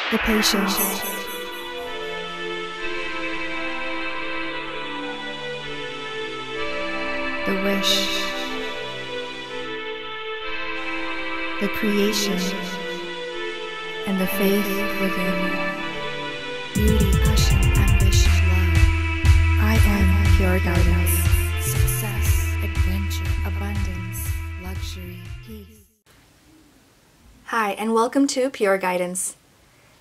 the patience, the wish, the creation, and the faith within. Beauty, passion, ambition, love. I am pure guidance. Success, adventure, abundance, luxury, peace. Hi, and welcome to Pure Guidance.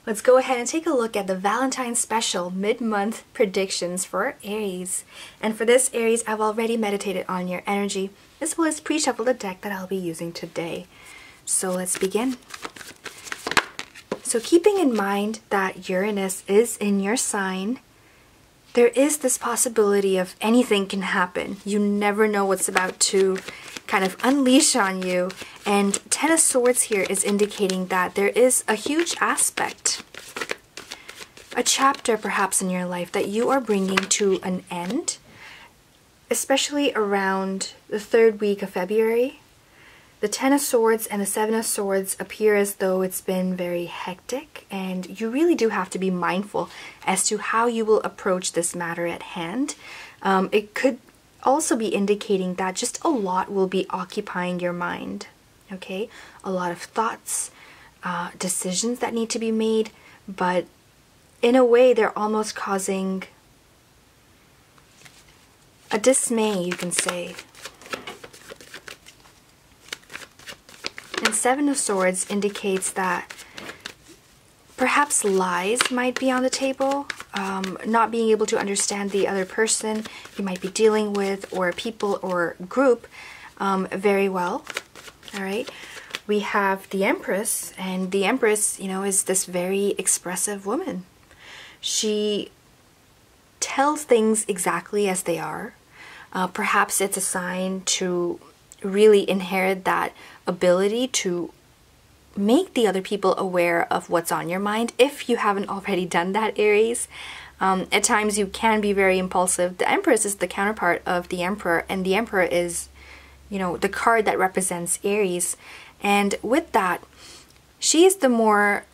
Let's go ahead and take a look at the Valentine special mid-month predictions for Aries. And for this, Aries, I've already meditated on your energy, as well as pre-shuffled the deck that I'll be using today. So let's begin. So keeping in mind that Uranus is in your sign, there is this possibility of anything can happen. You never know what's about to kind of unleash on you. And Ten of Swords here is indicating that there is a huge aspect, a chapter perhaps in your life that you are bringing to an end, especially around the third week of February. The Ten of Swords and the Seven of Swords appear as though it's been very hectic, and you really do have to be mindful as to how you will approach this matter at hand. It could also be indicating that just a lot will be occupying your mind, okay? A lot of thoughts, decisions that need to be made, but in a way they're almost causing a dismay, you can say. And Seven of Swords indicates that perhaps lies might be on the table, not being able to understand the other person you might be dealing with, or people or group very well. All right. We have the Empress, and the Empress, you know, is this very expressive woman. She tells things exactly as they are. Perhaps it's a sign to really inherit that ability to make the other people aware of what's on your mind, if you haven't already done that, Aries. At times you can be very impulsive. The Empress is the counterpart of the Emperor, and the Emperor is, you know, the card that represents Aries. And with that, she is the more,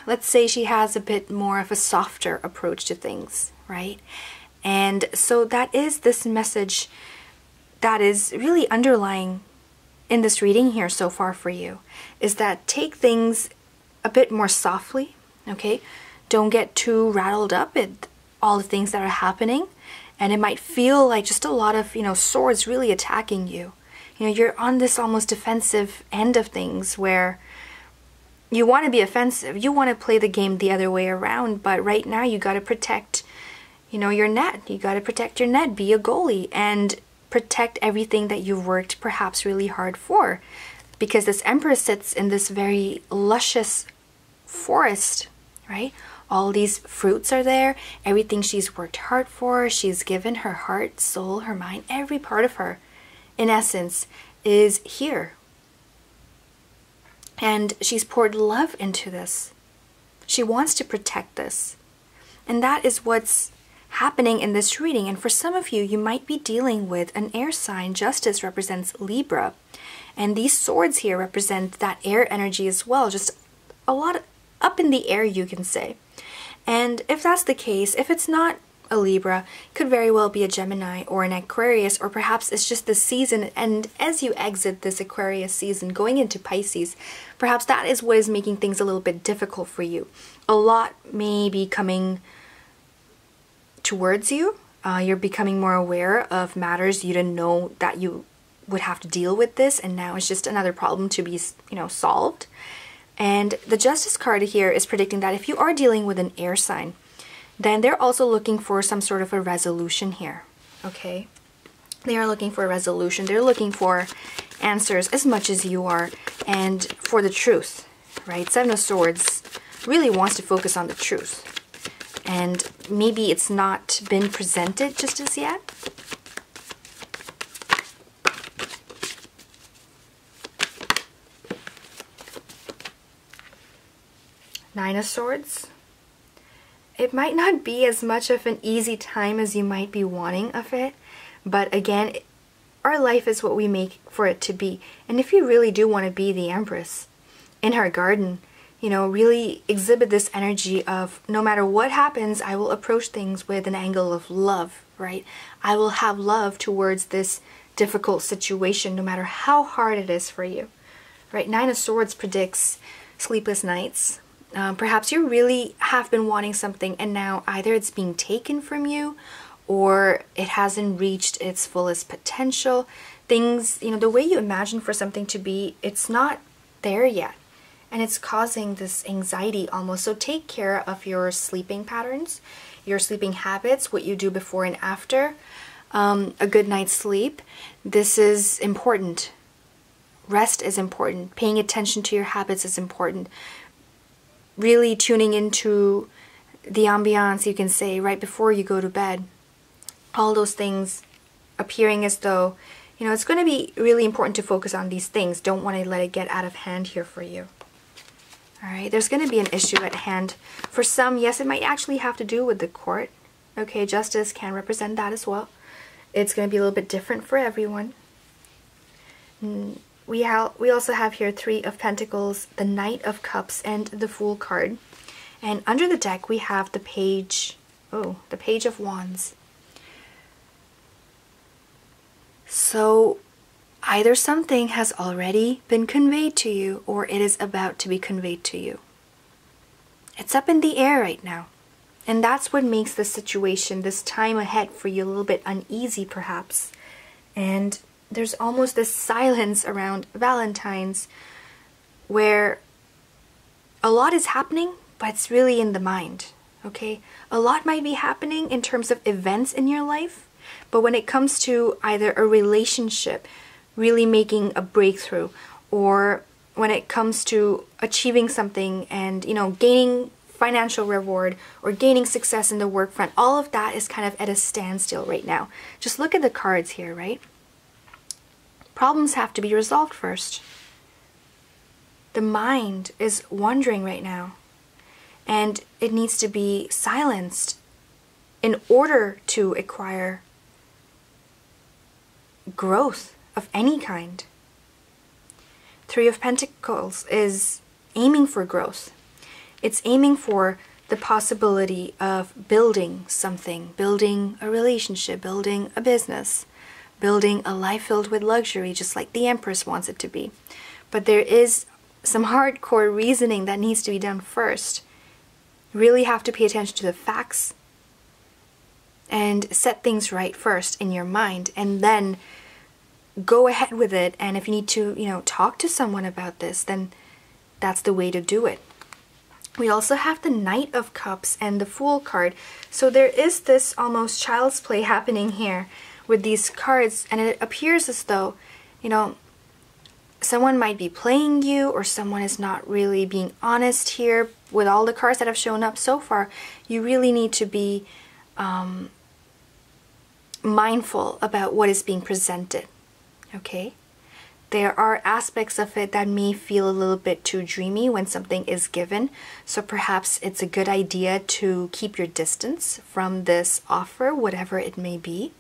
let's say she has a bit more of a softer approach to things, right? And so that is this message that is really underlying in this reading here so far for you, is that take things a bit more softly, okay? Don't get too rattled up at all the things that are happening, and it might feel like just a lot of, you know, swords really attacking you. You know, you're on this almost defensive end of things where you want to be offensive, you want to play the game the other way around, but right now you got to protect, you know, your net. You got to protect your net, be a goalie, and protect everything that you've worked perhaps really hard for, because this Empress sits in this very luscious forest, right? All these fruits are there, everything she's worked hard for, she's given her heart, soul, her mind, every part of her, in essence, is here. And she's poured love into this. She wants to protect this. And that is what's happening in this reading. And for some of you, you might be dealing with an air sign. Justice represents Libra, and these swords here represent that air energy as well, just a lot up in the air, you can say. And if that's the case, if it's not a Libra, it could very well be a Gemini or an Aquarius, or perhaps it's just the season, and as you exit this Aquarius season going into Pisces, perhaps that is what is making things a little bit difficult for you. A lot may be coming towards you. You're becoming more aware of matters you didn't know that you would have to deal with this, and now it's just another problem to be, you know, solved. And the Justice card here is predicting that if you are dealing with an air sign, then they're also looking for some sort of a resolution here, okay? They are looking for a resolution. They're looking for answers as much as you are, and for the truth, right? Seven of Swords really wants to focus on the truth. And maybe it's not been presented just as yet. Nine of Swords. It might not be as much of an easy time as you might be wanting of it, but again, our life is what we make for it to be. And if you really do want to be the Empress in her garden, you know, really exhibit this energy of no matter what happens, I will approach things with an angle of love, right? I will have love towards this difficult situation, no matter how hard it is for you, right? Nine of Swords predicts sleepless nights. Perhaps you really have been wanting something and now either it's being taken from you or it hasn't reached its fullest potential. Things, you know, the way you imagine for something to be, it's not there yet. And it's causing this anxiety almost. So take care of your sleeping patterns, your sleeping habits, what you do before and after. A good night's sleep. This is important. Rest is important. Paying attention to your habits is important. Really tuning into the ambiance, you can say, right before you go to bed. All those things appearing as though, you know, it's going to be really important to focus on these things. Don't want to let it get out of hand here for you. All right, there's going to be an issue at hand. For some, yes, it might actually have to do with the court. Okay, justice can represent that as well. It's going to be a little bit different for everyone. We also have here Three of Pentacles, the Knight of Cups, and the Fool card. And under the deck, we have the Page, the Page of Wands. So either something has already been conveyed to you or it is about to be conveyed to you. It's up in the air right now. And that's what makes the situation, this time ahead for you, a little bit uneasy perhaps. And there's almost this silence around Valentine's where a lot is happening, but it's really in the mind, okay? A lot might be happening in terms of events in your life, but when it comes to either a relationship, really making a breakthrough, or when it comes to achieving something and, you know, gaining financial reward or gaining success in the work front, all of that is kind of at a standstill right now. Just look at the cards here, right? Problems have to be resolved first. The mind is wandering right now, and it needs to be silenced in order to acquire growth of any kind. Three of Pentacles is aiming for growth. It's aiming for the possibility of building something, building a relationship, building a business, building a life filled with luxury, just like the Empress wants it to be. But there is some hardcore reasoning that needs to be done first. You really have to pay attention to the facts and set things right first in your mind, and then go ahead with it. And if you need to, you know, talk to someone about this, then that's the way to do it. We also have the Knight of Cups and the Fool card. So there is this almost child's play happening here with these cards, and it appears as though, you know, someone might be playing you, or someone is not really being honest here. With all the cards that have shown up so far, you really need to be mindful about what is being presented, okay? There are aspects of it that may feel a little bit too dreamy when something is given, so perhaps it's a good idea to keep your distance from this offer, whatever it may be,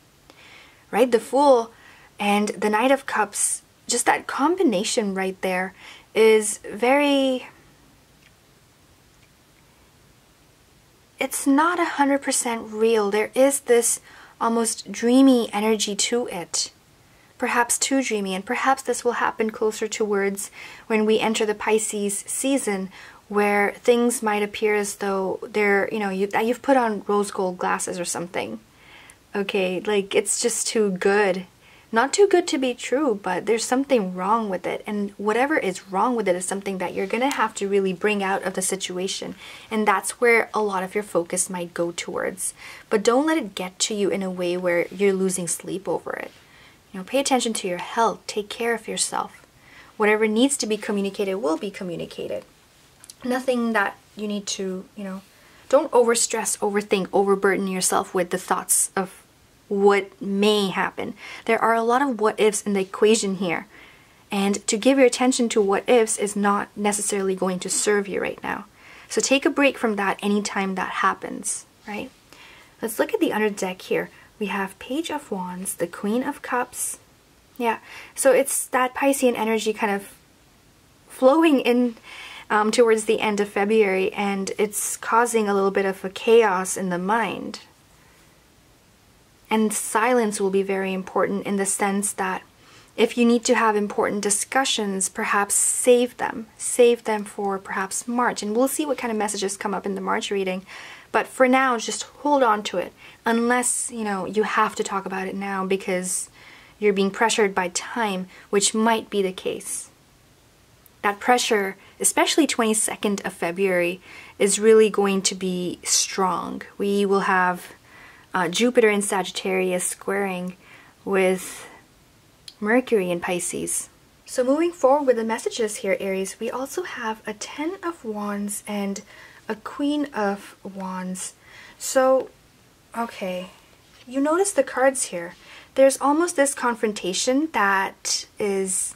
right? The Fool and the Knight of Cups, just that combination right there is very... it's not 100% real. There is this almost dreamy energy to it. Perhaps too dreamy, and perhaps this will happen closer towards when we enter the Pisces season, where things might appear as though they're, you know, you've put on rose gold glasses or something. Okay, like it's just too good. Not too good to be true, but there's something wrong with it, and whatever is wrong with it is something that you're gonna have to really bring out of the situation, and that's where a lot of your focus might go towards. But don't let it get to you in a way where you're losing sleep over it. You know, pay attention to your health, take care of yourself. Whatever needs to be communicated will be communicated. Nothing that you need to, you know, don't overstress, overthink, overburden yourself with the thoughts of what may happen. There are a lot of what ifs in the equation here, and to give your attention to what ifs is not necessarily going to serve you right now. So take a break from that anytime that happens, right? Let's look at the under deck here. We have Page of Wands, the Queen of Cups. Yeah, so it's that Piscean energy kind of flowing in towards the end of February, and it's causing a little bit of a chaos in the mind. And silence will be very important in the sense that if you need to have important discussions, perhaps save them. Save them for perhaps March. And we'll see what kind of messages come up in the March reading. But for now, just hold on to it. Unless, you know, you have to talk about it now because you're being pressured by time, which might be the case. That pressure, especially 22nd of February, is really going to be strong. We will have Jupiter in Sagittarius squaring with Mercury in Pisces. So moving forward with the messages here, Aries, we also have a 10 of Wands and a Queen of Wands. So, okay, you notice the cards here. There's almost this confrontation that is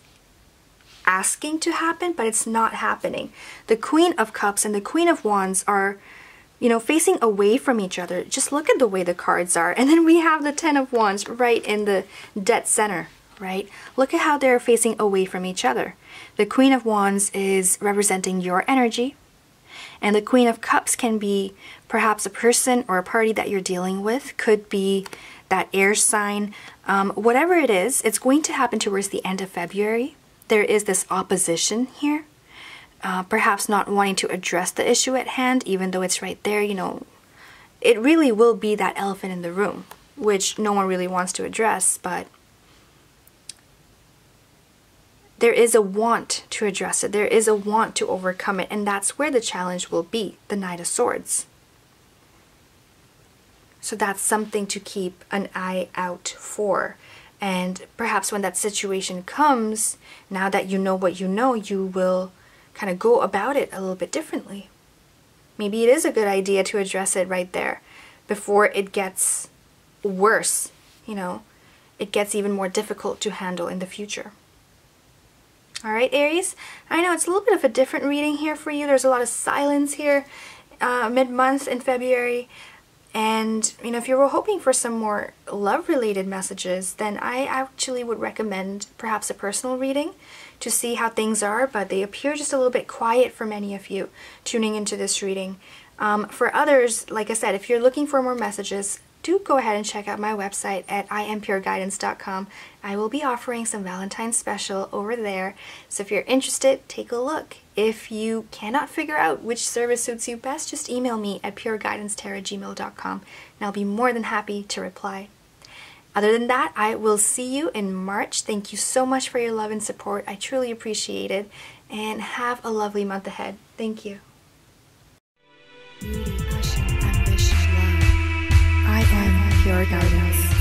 asking to happen, but it's not happening. The Queen of Cups and the Queen of Wands are, you know, facing away from each other. Just look at the way the cards are. And then we have the 10 of Wands right in the dead center, right? Look at how they're facing away from each other. The Queen of Wands is representing your energy, and the Queen of Cups can be perhaps a person or a party that you're dealing with. Could be that air sign. Whatever it is, it's going to happen towards the end of February. There is this opposition here. Perhaps not wanting to address the issue at hand, even though it's right there, you know. It really will be that elephant in the room, which no one really wants to address, but there is a want to address it. There is a want to overcome it, and that's where the challenge will be, the Knight of Swords. So that's something to keep an eye out for. And perhaps when that situation comes, now that you know what you know, you will kind of go about it a little bit differently. Maybe it is a good idea to address it right there before it gets worse, you know. It gets even more difficult to handle in the future. Alright, Aries, I know it's a little bit of a different reading here for you. There's a lot of silence here mid-month in February. And, you know, if you were hoping for some more love-related messages, then I actually would recommend perhaps a personal reading to see how things are, but they appear just a little bit quiet for many of you tuning into this reading. For others, like I said, if you're looking for more messages, do go ahead and check out my website at impureguidance.com. I will be offering some Valentine special over there, so if you're interested, take a look. If you cannot figure out which service suits you best, just email me at pureguidancetarot@gmail.com, and I'll be more than happy to reply. Other than that, I will see you in March. Thank you so much for your love and support. I truly appreciate it, and have a lovely month ahead. Thank you. Beauty, passion, ambition, love. I am Pure Guidance.